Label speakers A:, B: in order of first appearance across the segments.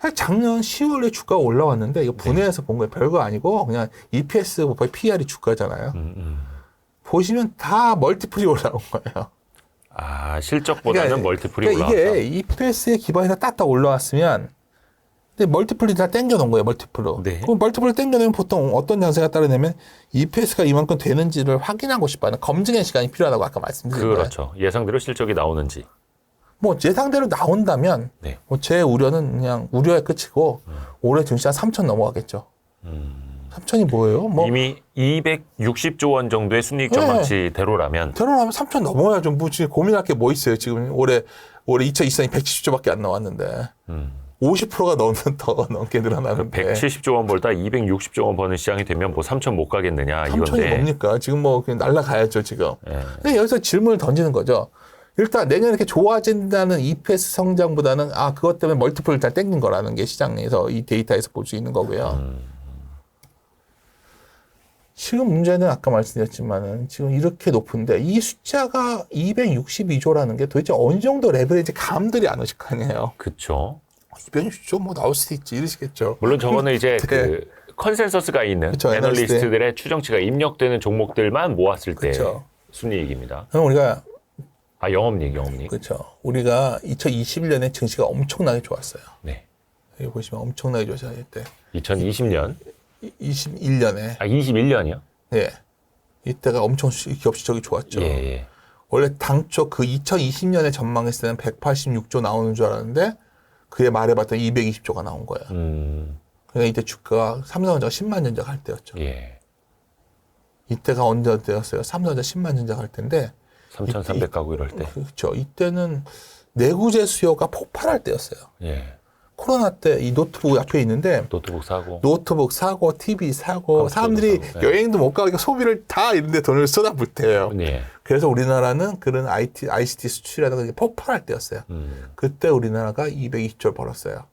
A: 사실 작년 10월에 주가가 올라왔는데 이거 분해해서 본 거예요. 별거 아니고 그냥 EPS, PR이 주가잖아요. 보시면 다 멀티플이 올라온 거예요.
B: 아, 실적보다는 멀티플이
A: 그러니까
B: 올라왔다.
A: 이게 EPS의 기반에서 딱딱 올라왔으면 근데 멀티플이 다 땡겨놓은 거예요. 멀티플로.
B: 네.
A: 그럼 멀티플을 땡겨내면 보통 어떤 장세가 따르냐면 EPS가 이만큼 되는지를 확인하고 싶어하는 검증의 시간이 필요하다고 아까 말씀드린 거예요.
B: 그렇죠. 예상대로 실적이 나오는지.
A: 뭐 예상대로 나온다면
B: 네.
A: 뭐 제 우려는 그냥 우려의 끝이고 올해 증시 한 3천 넘어가겠죠. 3천이 뭐예요? 뭐
B: 이미 260조 원 정도의 순이익 전망치대로라면
A: 들어가면 3천 넘어야죠. 뭐 지금 고민할 게 뭐 있어요. 지금 올해 2024년 170조밖에 안 나왔는데 50%가 더 넘게 늘어나는데
B: 170조 원 벌다 260조 원 버는 시장이 되면 뭐 3천 못 가겠느냐
A: 3천이
B: 이건데.
A: 뭡니까? 지금 뭐 그냥 날라가야죠 지금.
B: 예.
A: 근데 여기서 질문을 던지는 거죠. 일단 내년에 이렇게 좋아진다는 EPS 성장보다는 그것 때문에 멀티플을 다 땡긴 거라는 게 시장에서 이 데이터에서 볼 수 있는 거고요. 지금 문제는 아까 말씀드렸지만은 지금 이렇게 높은데 이 숫자가 262조라는 게 도대체 어느 정도 레버리지 감들이 안 오실 거 아니에요.
B: 그쵸.
A: 260조 뭐 나올 수도 있지 이러시겠죠.
B: 물론 저거는 이제
A: 네.
B: 그 컨센서스가 있는
A: 그쵸,
B: 애널리스트들의 추정치가 입력되는 종목들만 모았을 때
A: 그쵸.
B: 순이익입니다.
A: 그럼 우리가
B: 영업이익.
A: 그렇죠. 우리가 2021년에 증시가 엄청나게 좋았어요.
B: 네.
A: 여기 보시면 엄청나게 좋았어요. 이때
B: 2020년.
A: 21년에
B: 21년이요?
A: 예. 이때가 엄청 기업 실적이 좋았죠.
B: 예.
A: 원래 당초 그 2020년에 전망했을 때는 186조 나오는 줄 알았는데 그에 말해봤더니 220조가 나온 거예요. 그러니까 이때 주가가 삼성전자가 10만 전자 갈 때였죠.
B: 예.
A: 이때가 언제 때였어요? 삼성전자 10만 전자 갈 때인데
B: 3,300 가고 이럴 때.
A: 그렇죠. 이때는 내구재 수요가 폭발할 때였어요.
B: 예.
A: 코로나 때 이 노트북 앞에 있는데
B: 노트북
A: 사고, TV 사고,
B: 컴퓨터도
A: 사람들이
B: 사고, 예.
A: 여행도 못 가고 소비를 다 이런데 돈을 쏟아붓을 때예요.
B: 예.
A: 그래서 우리나라는 그런 ICT 수출이라든가 이게 폭발할 때였어요. 그때 우리나라가 220조를 벌었어요.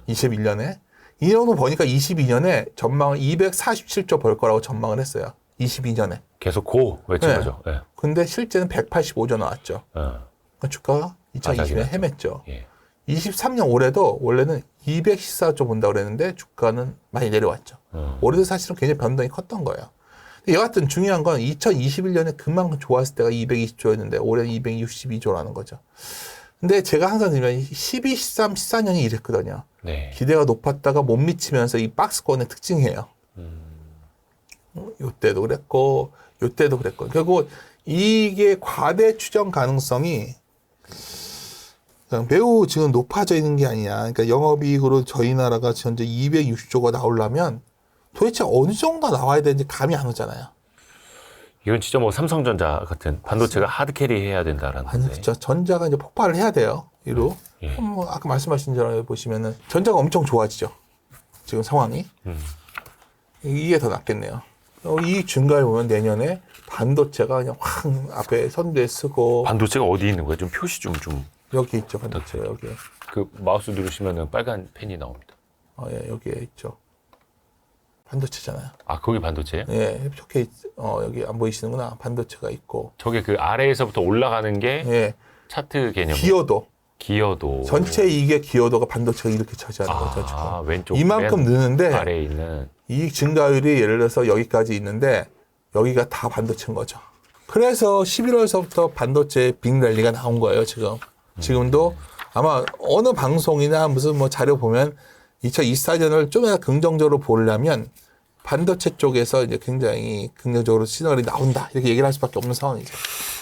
A: 21년에. 이 정도 보니까 22년에 전망을 247조 벌 거라고 전망을 했어요. 22년에.
B: 계속 고 외친
A: 네.
B: 거죠. 예.
A: 근데 실제는 185조 나왔죠. 그러니까 주가가 2020년에 헤맸죠.
B: 예.
A: 23년 올해도 원래는 214조 본다고 그랬는데 주가는 많이 내려왔죠. 올해도 사실은 굉장히 변동이 컸던 거예요. 근데 여하튼 중요한 건 2021년에 그만큼 좋았을 때가 220조였는데 올해는 262조라는 거죠. 근데 제가 항상 들으면 12, 13, 14년이 이랬거든요.
B: 네.
A: 기대가 높았다가 못 미치면서 이 박스권의 특징이에요. 요때도 그랬고 요때도 그랬고 결국 이게 과대 추정 가능성이 매우 지금 높아져 있는 게 아니냐. 그러니까 영업이익으로 저희 나라가 현재 260조가 나오려면 도대체 어느 정도 나와야 되는지 감이 안 오잖아요.
B: 이건 진짜 뭐 삼성전자 같은 반도체가 하드캐리 해야 된다라는
A: 아니,
B: 건데.
A: 진짜 전자가 이제 폭발을 해야 돼요. 이로.
B: 예.
A: 뭐 아까 말씀하신 대로 보시면은 전자가 엄청 좋아지죠. 지금 상황이. 이게 더 낫겠네요. 이 증가를 보면 내년에 반도체가 그냥 확 앞에 선두에 쓰고.
B: 반도체가 어디 있는 거예요? 좀 표시 좀.
A: 여기 있죠, 반도체. 여기.
B: 그 마우스 누르시면은 빨간 펜이 나옵니다.
A: 예, 여기에 있죠. 반도체잖아요.
B: 아, 거기 반도체예요?
A: 예, 좋게 여기 안 보이시는구나. 반도체가 있고.
B: 저게 그 아래에서부터 올라가는 게
A: 예,
B: 차트 개념.
A: 기여도.
B: 기여도.
A: 전체 이익의 기여도가 반도체가 이렇게 차지하는 거죠. 지금.
B: 왼쪽
A: 이만큼 느는데
B: 아래에 있는
A: 이익 증가율이 예를 들어서 여기까지 있는데 여기가 다 반도체인 거죠. 그래서 11월서부터 반도체 빅랠리가 나온 거예요, 지금. 지금도 아마 어느 방송이나 무슨 뭐 자료 보면 2024년을 좀 긍정적으로 보려면 반도체 쪽에서 이제 굉장히 긍정적으로 시그널이 나온다. 이렇게 얘기를 할 수밖에 없는 상황이죠.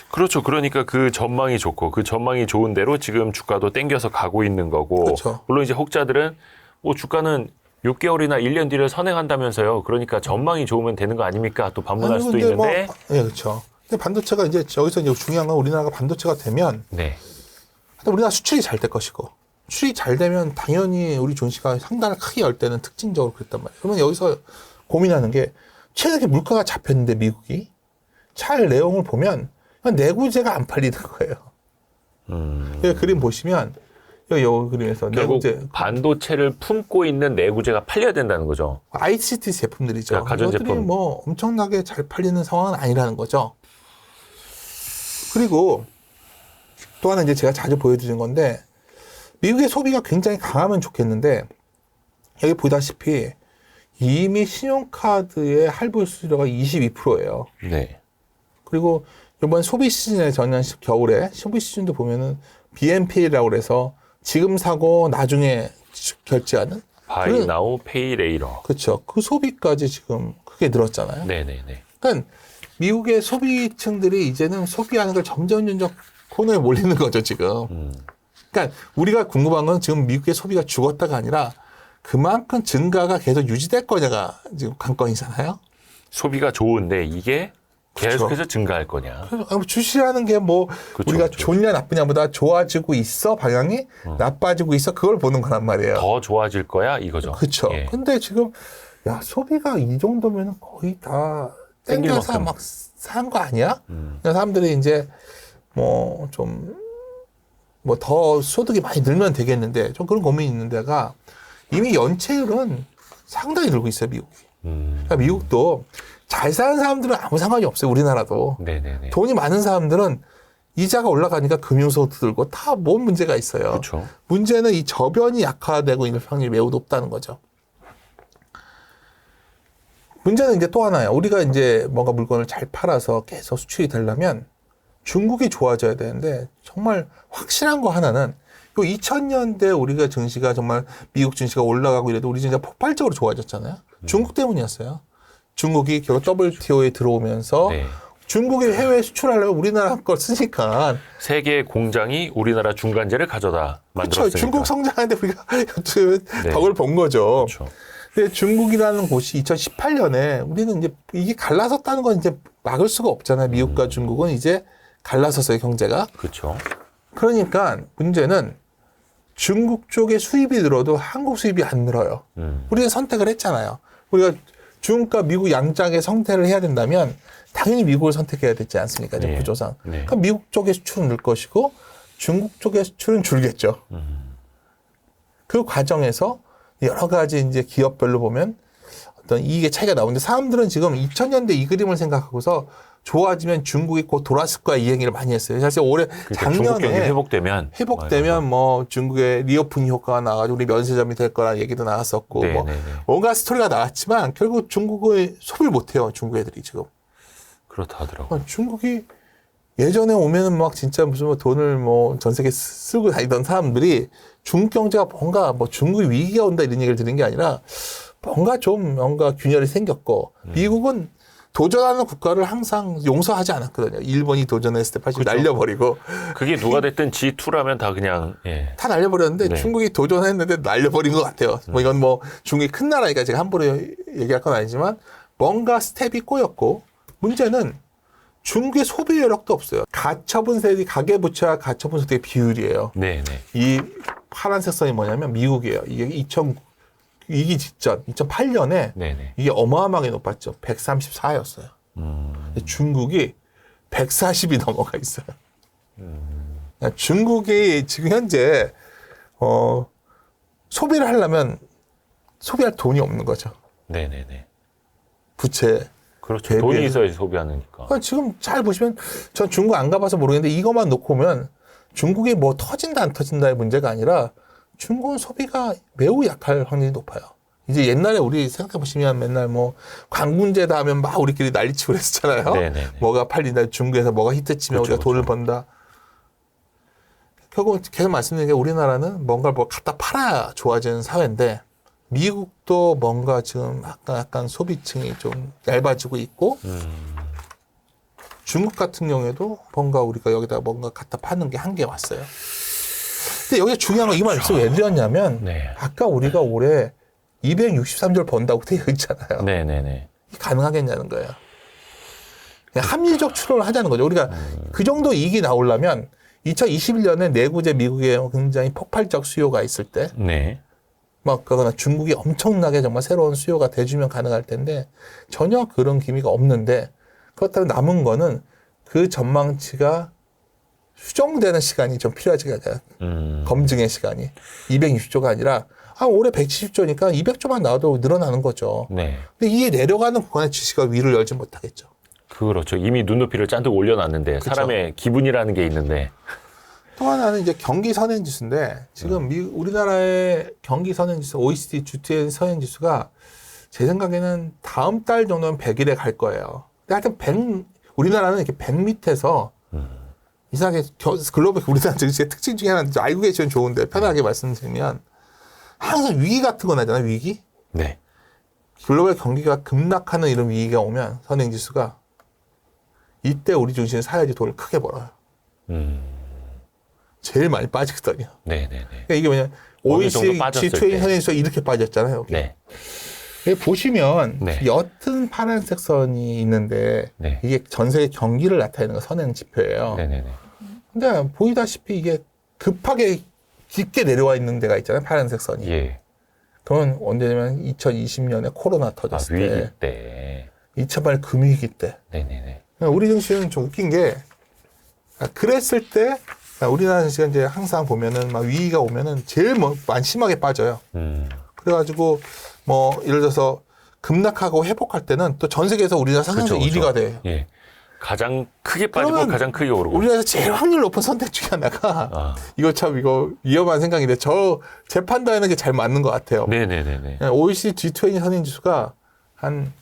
B: 그렇죠. 그러니까 그 전망이 좋고 그 전망이 좋은 대로 지금 주가도 땡겨서 가고 있는 거고.
A: 그렇죠.
B: 물론 이제 혹자들은 뭐 주가는 6개월이나 1년 뒤를 선행한다면서요. 그러니까 전망이 좋으면 되는 거 아닙니까? 또 반문할 수도 있는데.
A: 예, 그렇죠. 근데 반도체가 이제 여기서 이제 중요한 건 우리나라가 반도체가 되면
B: 네.
A: 우리나라 수출이 잘 될 것이고 수출이 잘 되면 당연히 우리 존시가 상단을 크게 열 때는 특징적으로 그랬단 말이에요. 그러면 여기서 고민하는 게 최근에 물가가 잡혔는데 미국이 잘 내용을 보면 내구재가 안 팔리는 거예요. 여기 그림 보시면 여기 그림에서
B: 결국
A: 내구재
B: 반도체를 품고 있는 내구재가 팔려야 된다는 거죠.
A: ICT 제품들이죠.
B: 그러니까 가전제품.
A: 이것들이 뭐 엄청나게 잘 팔리는 상황은 아니라는 거죠. 그리고 또 하나 이제 제가 자주 보여드리는 건데 미국의 소비가 굉장히 강하면 좋겠는데 여기 보다시피 이미 신용카드의 할부 수수료가 22%예요.
B: 네.
A: 그리고 이번 소비 시즌에 전년 겨울에 소비 시즌도 보면은 BNPL이라고 그래서 지금 사고 나중에 결제하는
B: Buy now, pay later.
A: 그렇죠. 그 소비까지 지금 크게 늘었잖아요.
B: 네네네.
A: 그러니까 미국의 소비층들이 이제는 소비하는 걸 점점 코너에 몰리는 거죠, 지금. 그러니까 우리가 궁금한 건 지금 미국의 소비가 죽었다가 아니라 그만큼 증가가 계속 유지될 거냐가 지금 관건이잖아요.
B: 소비가 좋은데 이게 계속해서
A: 그렇죠.
B: 증가할 거냐.
A: 주시라는 게 뭐
B: 그쵸,
A: 우리가
B: 그쵸.
A: 좋냐 나쁘냐보다 좋아지고 있어 방향이 나빠지고 있어 그걸 보는 거란 말이에요.
B: 더 좋아질 거야 이거죠.
A: 그렇죠.
B: 예.
A: 근데 지금 야 소비가 이 정도면 거의 다
B: 땡길
A: 땡겨서
B: 만큼.
A: 막 산 거 아니야? 그래서 사람들이 이제 뭐 좀 뭐 더 소득이 많이 늘면 되겠는데 좀 그런 고민이 있는 데가 이미 연체율은 상당히 늘고 있어요 미국이. 그러니까 미국도 잘 사는 사람들은 아무 상관이 없어요 우리나라도.
B: 네네네.
A: 돈이 많은 사람들은 이자가 올라가니까 금융소득도 들고 다 뭔 문제가 있어요.
B: 그렇죠.
A: 문제는 이 저변이 약화되고 있는 확률이 매우 높다는 거죠. 문제는 이제 또 하나예요. 우리가 이제 뭔가 물건을 잘 팔아서 계속 수출이 되려면 중국이 좋아져야 되는데 정말 확실한 거 하나는 요 2000년대 우리가 증시가 정말 미국 증시가 올라가고 이래도 우리 진짜 폭발적으로 좋아졌잖아요. 중국 때문이었어요. 중국이 결국 WTO에 들어오면서
B: 네.
A: 중국이 해외 수출하려면 우리나라 걸 쓰니까
B: 세계 공장이 우리나라 중간재를 가져다
A: 그렇죠.
B: 만들었으니까.
A: 중국 성장하는데 우리가
B: 네.
A: 덕을 본 거죠.
B: 그렇죠.
A: 근데 중국이라는 곳이 2018년에 우리는 이제 이게 갈라섰다는 건 이제 막을 수가 없잖아요. 미국과 중국은 이제 갈라섰어요, 경제가.
B: 그렇죠.
A: 그러니까 문제는 중국 쪽의 수입이 늘어도 한국 수입이 안 늘어요. 우리는 선택을 했잖아요. 우리가 중국과 미국 양장의 선택을 해야 된다면 당연히 미국을 선택해야 되지 않습니까?
B: 네.
A: 구조상.
B: 네.
A: 그럼 미국 쪽의 수출은 늘 것이고 중국 쪽의 수출은 줄겠죠. 그 과정에서 여러 가지 이제 기업별로 보면 어떤 이익의 차이가 나오는데 사람들은 지금 2000년대 이 그림을 생각하고서 좋아지면 중국이 곧 돌아설 거야 이 얘기를 많이 했어요. 사실 올해
B: 그러니까 중국 경기
A: 작년에
B: 회복되면
A: 뭐 중국의 리오프닝 효과가 나가지고 우리 면세점이 될 거라는 얘기도 나왔었고
B: 네,
A: 뭐
B: 네, 네.
A: 뭔가 스토리가 나왔지만 결국 중국의 소비를 못해요. 중국 애들이 지금.
B: 그렇다 하더라고요.
A: 중국이 예전에 오면은 막 진짜 무슨 뭐 돈을 뭐 전 세계 쓰고 다니던 사람들이 중국 경제가 뭔가 뭐 중국이 위기가 온다 이런 얘기를 들은 게 아니라 뭔가 좀 뭔가 균열이 생겼고 미국은 도전하는 국가를 항상 용서하지 않았거든요. 일본이 도전했을 때 사실 날려버리고
B: 그게 누가 됐든 G2라면 다 그냥 예.
A: 다 날려버렸는데
B: 네.
A: 중국이 도전했는데 날려버린 것 같아요. 뭐 이건 뭐 중국이 큰 나라니까 제가 함부로 얘기할 건 아니지만 뭔가 스텝이 꼬였고 문제는 중국의 소비 여력도 없어요. 가처분 세율이 가계부채와 가처분 소득의 비율이에요.
B: 네, 네.
A: 이 파란색 선이 뭐냐면 미국이에요. 이게 2002기 직전 2008년에
B: 네, 네.
A: 이게 어마어마하게 높았죠. 134였어요. 근데 중국이 140이 넘어가 있어요. 그러니까 중국이 지금 현재 소비를 하려면 소비할 돈이 없는 거죠.
B: 네, 네, 네.
A: 부채.
B: 그렇죠. 돈이 있어야지 소비하니까.
A: 그러니까 지금 잘 보시면 전 중국 안 가봐서 모르겠는데 이것만 놓고 보면 중국이 뭐 터진다 안 터진다의 문제가 아니라 중국은 소비가 매우 약할 확률이 높아요. 이제 옛날에 우리 생각해 보시면 맨날 뭐 광군제다 하면 막 우리끼리 난리치고 그랬잖아요.
B: 네네네.
A: 뭐가 팔린다 중국에서 뭐가 히트치면
B: 그쵸,
A: 우리가 돈을
B: 그쵸.
A: 번다. 결국 계속 말씀드린 게 우리나라는 뭔가를 뭐 갖다 팔아야 좋아지는 사회인데 미국도 뭔가 지금 약간 소비층이 좀 얇아지고 있고 중국 같은 경우에도 뭔가 우리가 여기다 뭔가 갖다 파는 게 한계 왔어요. 근데 여기서 중요한 건 이 말씀 왜 드렸냐면
B: 네.
A: 아까 우리가 올해 263조를 번다고 되어 있잖아요.
B: 네, 네, 네.
A: 이게 가능하겠냐는 거예요. 그냥 합리적 추론을 하자는 거죠. 우리가 그 정도 이익이 나오려면 2021년에 내구재 미국에 굉장히 폭발적 수요가 있을 때
B: 네.
A: 막 그거나 중국이 엄청나게 정말 새로운 수요가 대주면 가능할 텐데 전혀 그런 기미가 없는데 그렇다면 남은 거는 그 전망치가 수정되는 시간이 좀 필요하지 않아요. 검증의 시간이 260조가 아니라 올해 170조니까 200조만 나와도 늘어나는 거죠.
B: 네.
A: 근데 이게 내려가는 구간의 주식가 위를 열지 못하겠죠.
B: 그렇죠. 이미 눈높이를 잔뜩 올려놨는데 사람의 기분이라는 게 있는데
A: 또 하나는 이제 경기 선행지수인데 지금 우리나라의 경기 선행지수 OECD 주택 선행지수가 제 생각에는 다음 달 정도면 100일에 갈 거예요. 근데 하여튼 우리나라는 이렇게 100 밑에서 이상하게 글로벌 우리나라 증시의 특징 중에 하나는 알고 계시면 좋은데 편하게 말씀드리면 항상 위기 같은 거 나잖아요. 위기.
B: 네.
A: 글로벌 경기가 급락하는 이런 위기가 오면 선행지수가 이때 우리 증시는 사야지 돈을 크게 벌어요. 제일 많이 빠지거든요.
B: 네네네.
A: 그러니까 이게 뭐냐 OECD G20 선행지수가 이렇게 빠졌잖아요. 여기.
B: 네.
A: 여기 보시면
B: 네.
A: 옅은 파란색 선이 있는데
B: 네.
A: 이게 전 세계 경기를 나타내는 거 선행 지표예요.
B: 네네네.
A: 근데 보이다시피 이게 급하게 깊게 내려와 있는 데가 있잖아요. 파란색 선이.
B: 예.
A: 그건 언제냐면 2020년에 코로나 터졌을
B: 위기
A: 때,
B: 때.
A: 2008 금위기 때.
B: 네네네.
A: 우리 증시는 좀 웃긴 게 그랬을 때 우리나라 증시가 이제 항상 보면은 막 위기가 오면은 제일 많이 심하게 빠져요. 그래가지고 뭐 예를 들어서 급락하고 회복할 때는 또 전 세계에서 우리나라 상승률 1위가 돼요.
B: 예. 가장 크게 빠지고 가장 크게 오르고.
A: 우리나라에서 제일 확률 높은 선택 중에 하나가 이거 위험한 생각인데 제 판단하는 게 잘 맞는 것 같아요.
B: 네네네네.
A: OECD G20 선행지수가 한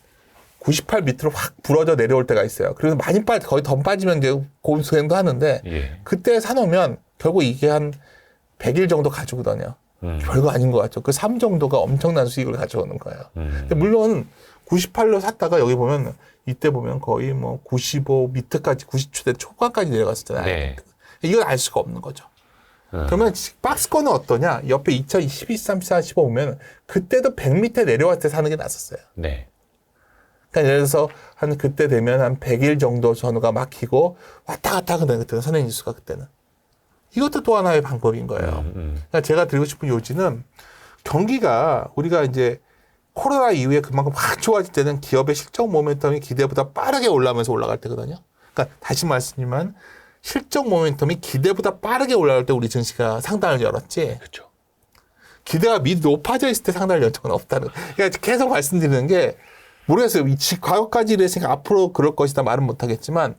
A: 98 밑으로 확 부러져 내려올 때가 있어요. 그래서 많이 거의 더 빠지면 이제 고수행도 하는데
B: 예.
A: 그때 사놓으면 결국 이게 한 100일 정도 가지고다녀. 별거 아닌 것 같죠. 그 3 정도가 엄청난 수익을 가져오는 거예요. 근데 물론 98로 샀다가 여기 보면 이때 보면 거의 뭐 95 밑에까지 90초대 초반까지 내려갔었잖아요.
B: 네.
A: 이건 알 수가 없는 거죠. 그러면 박스권은 어떠냐? 옆에 2012, 13, 14, 15 보면 그때도 100 밑에 내려왔을 때 사는 게 낫었어요.
B: 네.
A: 그러니까 예를 들어서 한 그때 되면 한 100일 정도 전후가 막히고 왔다 갔다 하거든요. 그때는 선행지수가 그때는. 이것도 또 하나의 방법인 거예요. 그러니까 제가 드리고 싶은 요지는 경기가 우리가 이제 코로나 이후에 그만큼 확 좋아질 때는 기업의 실적 모멘텀이 기대보다 빠르게 올라가면서 올라갈 때거든요. 그러니까 다시 말씀드리면 실적 모멘텀이 기대보다 빠르게 올라갈 때 우리 증시가 상단을 열었지.
B: 그렇죠.
A: 기대가 미리 높아져 있을 때 상단을 연 적은 없다는. 그러니까 계속 말씀드리는 게 모르겠어요. 과거까지 이랬으니까 앞으로 그럴 것이다 말은 못하겠지만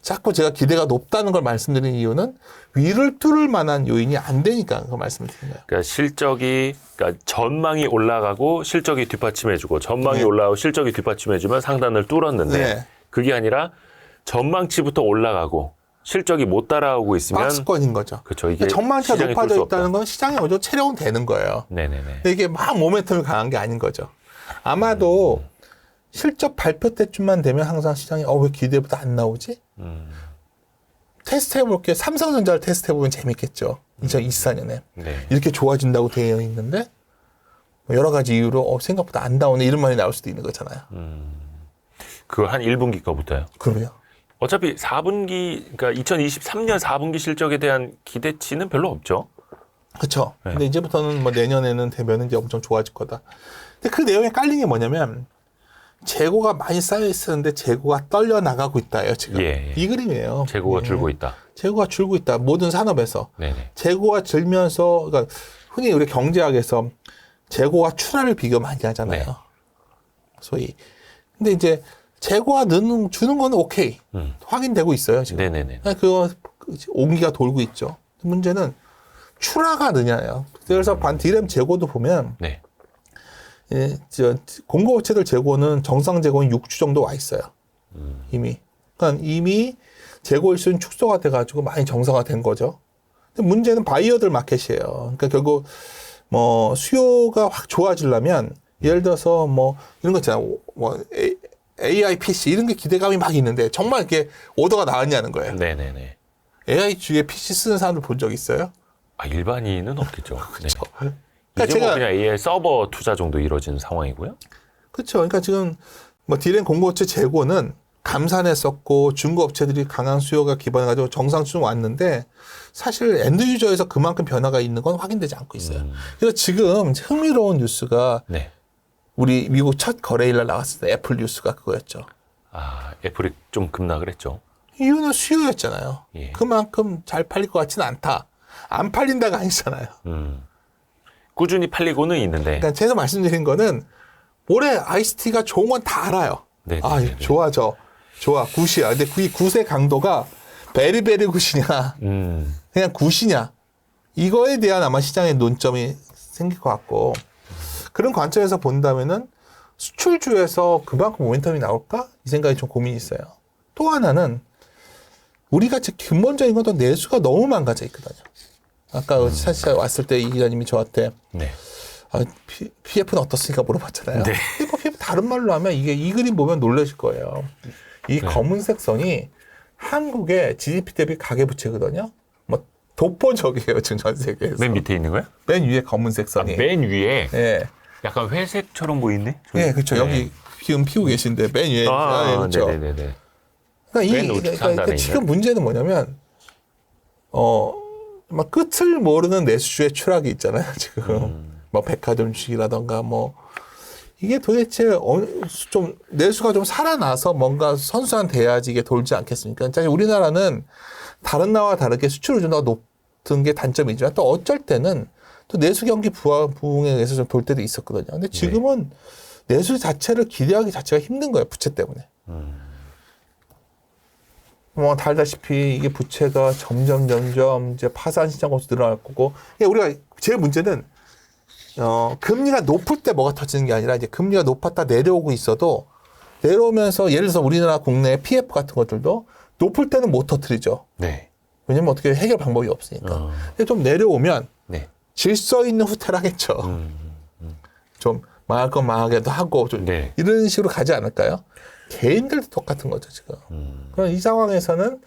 A: 자꾸 제가 기대가 높다는 걸 말씀드리는 이유는 위를 뚫을 만한 요인이 안 되니까 그걸 말씀을 드린 거예요.
B: 그러니까 그러니까 전망이 올라가고 실적이 뒷받침해주고 전망이 올라가고 실적이 뒷받침해주면 상단을 뚫었는데 그게 아니라 전망치부터 올라가고 실적이 못 따라오고 있으면
A: 박스권인 거죠.
B: 그렇죠. 이게
A: 전망치가 높아져 있다는 건 시장에 어느 정도 체력은 되는 거예요.
B: 네네네.
A: 근데 이게 막 모멘텀이 강한 게 아닌 거죠. 아마도 실적 발표 때쯤만 되면 항상 시장이 왜 기대보다 안 나오지? 테스트 해볼게. 삼성전자를 테스트 해보면 재밌겠죠. 2024년에.
B: 네.
A: 이렇게 좋아진다고 되어 있는데 뭐 여러 가지 이유로 생각보다 안 나오네 이런 말이 나올 수도 있는 거잖아요.
B: 그거 한 1분기 거부터요.
A: 그러면
B: 어차피 4분기 그러니까 2023년 4분기 실적에 대한 기대치는 별로 없죠.
A: 그렇죠.
B: 네.
A: 근데 이제부터는 뭐 내년에는 되면은 이제 엄청 좋아질 거다. 근데 그 내용에 깔린 게 뭐냐면 재고가 많이 쌓여 있었는데 재고가 떨려 나가고 있다예요 지금. 이 그림이에요.
B: 재고가 줄고 있다.
A: 재고가 줄고 있다. 모든 산업에서.
B: 네네.
A: 재고가 줄면서 그러니까 흔히 우리 경제학에서 재고와 출하를 비교 많이 하잖아요.
B: 네.
A: 소위. 근데 이제 재고가 주는 건 오케이. 확인되고 있어요 지금.
B: 네네네.
A: 그거 온기가 돌고 있죠. 문제는 출하가 느냐예요. 그래서 디램 재고도 보면
B: 네.
A: 공급업체들 재고는 정상 재고는 6주 정도 와 있어요. 이미. 그러니까 이미 재고 일수는 축소가 돼가지고 많이 정상화된 거죠. 근데 문제는 바이어들 마켓이에요. 그러니까 결국 뭐 수요가 확 좋아지려면 예를 들어서 뭐 이런 거 있잖아요. 뭐 AI PC 이런 게 기대감이 막 있는데 정말 이렇게 오더가 나왔냐는 거예요.
B: 네네네.
A: AI 주에 PC 쓰는 사람들 본 적 있어요?
B: 일반인은 없겠죠.
A: 그렇죠.
B: 네.
A: 그러니까
B: 이제 뭐 그냥 AI 서버 투자 정도 이루어지는 상황이고요.
A: 그렇죠. 그러니까 지금 뭐 디램 공급업체 재고는 감산했었고 중고업체들이 강한 수요가 기반해가지고 정상 수준 왔는데 사실 엔드 유저에서 그만큼 변화가 있는 건 확인되지 않고 있어요. 그래서 지금 흥미로운 뉴스가
B: 네.
A: 우리 미국 첫 거래일 날 나왔을 때 애플 뉴스가 그거였죠.
B: 애플이 좀 급락을 했죠.
A: 이유는 수요였잖아요.
B: 예.
A: 그만큼 잘 팔릴 것 같지는 않다. 안 팔린다가 아니잖아요.
B: 꾸준히 팔리고는 있는데.
A: 그러니까 제가 말씀드린 거는 올해 ICT가 좋은 건 다 알아요.
B: 네,
A: 좋아, 좋아, 굿이야. 근데 그 굿의 강도가 베리베리 굿이냐, 그냥 굿이냐, 이거에 대한 아마 시장의 논점이 생길 것 같고, 그런 관점에서 본다면은 수출주에서 그만큼 모멘텀이 나올까? 이 생각이 좀 고민이 있어요. 또 하나는 우리가 근본적인 것도 내수가 너무 망가져 있거든요. 아까 사실 왔을 때 이 기자님이 저한테
B: 네.
A: PF는 어떻습니까? 물어봤잖아요.
B: 네.
A: PF 다른 말로 하면 이게 이 그림 보면 놀라실 거예요. 이 검은색 선이 한국의 GDP 대비 가계부채거든요. 뭐 독보적이에요, 지금 전 세계에서.
B: 맨 밑에 있는 거야?
A: 맨 위에 검은색 선이.
B: 맨 위에
A: 예.
B: 약간 회색처럼 보이네?
A: 예, 그렇죠. 여기 지금 피우고 계신데 맨 위에. 예, 그렇죠.
B: 네네네.
A: 그러니까 지금 문제는 뭐냐면, 막 끝을 모르는 내수주의 추락이 있잖아요, 지금. 뭐 백화점 주식이라던가 뭐. 이게 도대체 좀 내수가 좀 살아나서 뭔가 선수한 돼야지 이게 돌지 않겠습니까? 사실 우리나라는 다른 나라와 다르게 수출 의존도가 높은 게 단점이지만 또 어쩔 때는 또 내수 경기 부흥에 의해서 좀 돌 때도 있었거든요. 근데 지금은 내수 자체를 기대하기 자체가 힘든 거예요, 부채 때문에. 뭐 다 알다시피 이게 부채가 점점 이제 파산 시장으로 늘어날 거고. 우리가 제일 문제는 금리가 높을 때 뭐가 터지는 게 아니라 이제 금리가 높았다 내려오고 있어도 내려오면서 예를 들어서 우리나라 국내 PF 같은 것들도 높을 때는 못 터뜨리죠.
B: 네.
A: 왜냐면 어떻게 해결 방법이 없으니까. 근데 좀 내려오면
B: 네.
A: 질서 있는 후퇴를 하겠죠. 좀 망할 건 망하게도 하고 좀 이런 식으로 가지 않을까요? 개인들도 똑같은 거죠, 지금. 그럼 이 상황에서는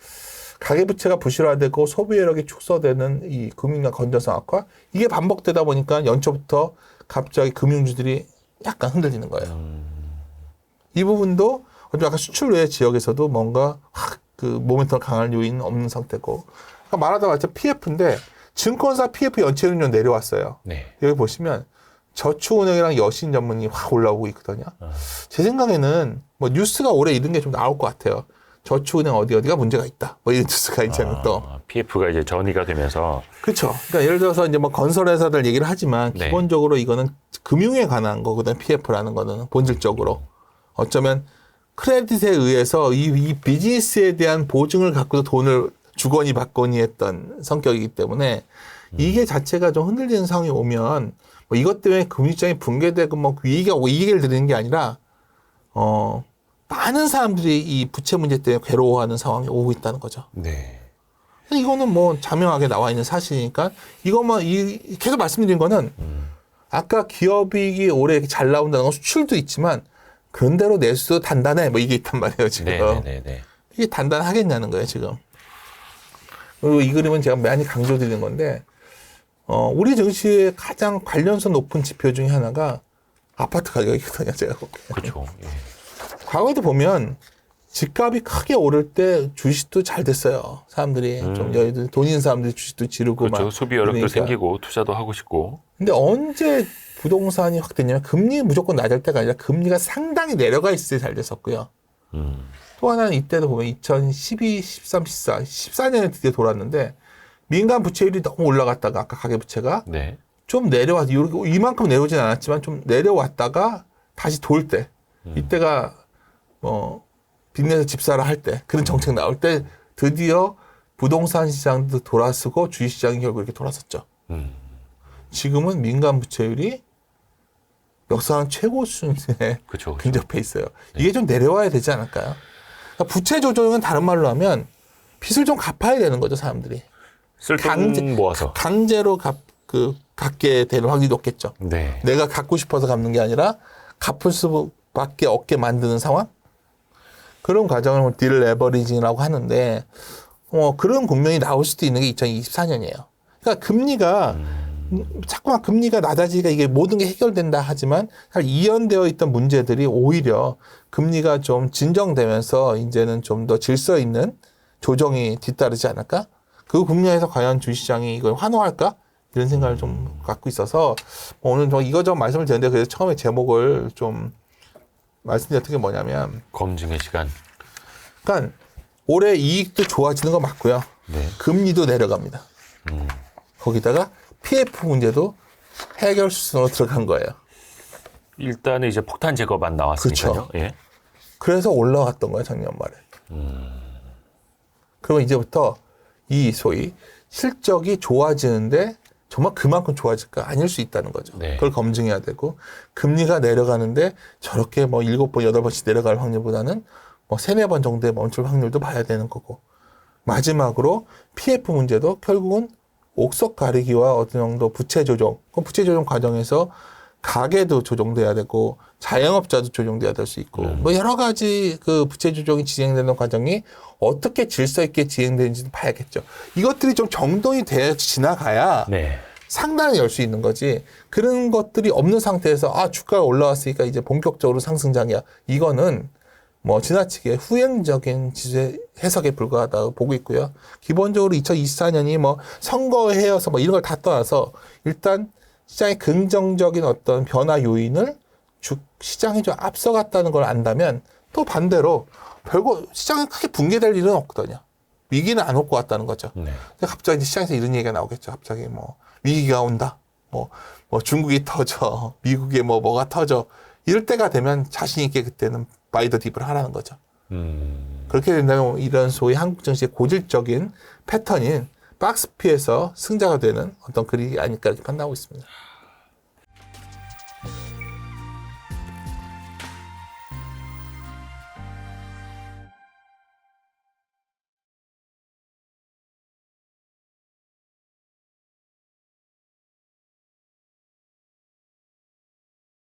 A: 가계부채가 부실화되고 소비여력이 축소되는 이 금융과 건전성 악화, 이게 반복되다 보니까 연초부터 갑자기 금융주들이 약간 흔들리는 거예요. 이 부분도 아까 수출 외 지역에서도 뭔가 확 그 모멘텀 강한 요인은 없는 상태고, 그러니까 말하다 마치 PF인데 증권사 PF 연체율은 내려왔어요.
B: 네.
A: 여기 보시면 저축은행이랑 여신 전문이 확 올라오고 있거든요. 제 생각에는 뭐 뉴스가 올해 이런 게 좀 나올 것 같아요. 저축은행 어디가 문제가 있다. 뭐 이런 뉴스가 있잖아요, 또.
B: PF가 이제 전이가 되면서.
A: 그렇죠. 그러니까 예를 들어서 이제 뭐 건설회사들 얘기를 하지만 기본적으로 이거는 금융에 관한 거거든, PF라는 거는 본질적으로. 어쩌면 크레딧에 의해서 이 비즈니스에 대한 보증을 갖고도 돈을 주거니 받거니 했던 성격이기 때문에 이게 자체가 좀 흔들리는 상황이 오면 뭐 이것 때문에 금융시장이 붕괴되고 뭐 위기가 오고 이 얘기를 드리는 게 아니라 많은 사람들이 이 부채 문제 때문에 괴로워하는 상황이 오고 있다는 거죠.
B: 네.
A: 이거는 뭐 자명하게 나와 있는 사실이니까 이것만 계속 말씀드린 거는 아까 기업이익이 올해 잘 나온다는 건 수출도 있지만 그런대로 내수도 단단해 뭐 이게 있단 말이에요 지금.
B: 네네네.
A: 이게 단단하겠냐는 거예요 지금. 그리고 이 그림은 제가 많이 강조드리는 건데 우리 증시의 가장 관련성 높은 지표 중에 하나가 아파트 가격이거든요 제가 보기에.
B: 그렇죠. 예.
A: 과거에도 보면 집값이 크게 오를 때 주식도 잘 됐어요. 사람들이 좀 돈 있는 사람들이 주식도 지르고
B: 그렇죠.
A: 막
B: 소비 여력도
A: 그러니까.
B: 생기고 투자도 하고 싶고.
A: 근데 언제 부동산이 확 됐냐면 금리 무조건 낮을 때가 아니라 금리가 상당히 내려가 있을 때 잘 됐었고요. 또 하나는 이때도 보면 2012, 13, 14, 14년에 드디어 돌았는데 민간 부채율이 너무 올라갔다가 아까 가계부채가 좀 내려와서 이만큼 내려오진 않았지만 좀 내려왔다가 다시 돌 때 이때가 뭐 빚내서 집사라 할 때 그런 정책 나올 때 드디어 부동산 시장도 돌아서고 주식시장이 결국 이렇게 돌아섰죠. 지금은 민간 부채율이 역사상 최고 수준에 근접해 있어요. 이게 좀 내려와야 되지 않을까요? 그러니까 부채 조정은 다른 말로 하면 빚을 좀 갚아야 되는 거죠, 사람들이.
B: 쓸돈 모아서.
A: 강제로 갚게 되는 확률이 높겠죠.
B: 네.
A: 내가 갖고 싶어서 갚는 게 아니라 갚을 수밖에 없게 만드는 상황? 그런 과정을 딜레버리징이라고 하는데 그런 국면이 나올 수도 있는 게 2024년이에요. 그러니까 금리가 자꾸만 금리가 낮아지니까 이게 모든 게 해결된다 하지만 사실 이연되어 있던 문제들이 오히려 금리가 좀 진정되면서 이제는 좀 더 질서 있는 조정이 뒤따르지 않을까? 그 국면에서 과연 주식시장이 이걸 환호할까? 이런 생각을 좀 갖고 있어서 오늘 좀 이거저거 말씀을 드렸는데 그래서 처음에 제목을 좀 말씀드렸던 게 뭐냐면
B: 검증의 시간.
A: 그러니까 올해 이익도 좋아지는 거 맞고요. 금리도 내려갑니다. 거기다가 PF 문제도 해결 수순으로 들어간 거예요.
B: 일단은 이제 폭탄 제거만 나왔으니까요.
A: 그렇죠. 그래서 올라갔던 거예요, 작년 말에. 그러면 이제부터 이 소위 실적이 좋아지는데 정말 그만큼 좋아질까? 아닐 수 있다는 거죠.
B: 네.
A: 그걸 검증해야 되고, 금리가 내려가는데 저렇게 뭐 7번, 8번씩 내려갈 확률보다는 뭐 3, 4번 정도의 멈출 확률도 봐야 되는 거고, 마지막으로 PF 문제도 결국은 옥석 가리기와 어느 정도 부채 조정, 그 부채 조정 과정에서 가계도 조정돼야 되고, 자영업자도 조정돼야 될 수 있고, 뭐 여러 가지 그 부채 조정이 진행되는 과정이 어떻게 질서 있게 진행되는지도 봐야겠죠. 이것들이 좀 정돈이 되어 지나가야
B: 네.
A: 상단을 열 수 있는 거지. 그런 것들이 없는 상태에서 아 주가가 올라왔으니까 이제 본격적으로 상승장이야. 이거는 뭐 지나치게 후행적인 지수 해석에 불과하다고 보고 있고요. 기본적으로 2024년이 뭐 선거해여서 뭐 이런 걸 다 떠나서 일단 시장의 긍정적인 어떤 변화 요인을 시장이 좀 앞서갔다는 걸 안다면 또 반대로 별거 시장이 크게 붕괴될 일은 없거든요. 위기는 안 올 것 같다는 거죠.
B: 네.
A: 갑자기 이제 시장에서 이런 얘기가 나오겠죠. 갑자기 뭐 위기가 온다. 뭐 중국이 터져. 미국에 뭐가 터져. 이럴 때가 되면 자신 있게 그때는 바이 더 딥을 하라는 거죠. 그렇게 된다면 이런 소위 한국 증시의 고질적인 패턴인 박스피에서 승자가 되는 어떤 그림이 아닐까 이렇게 판단하고 있습니다.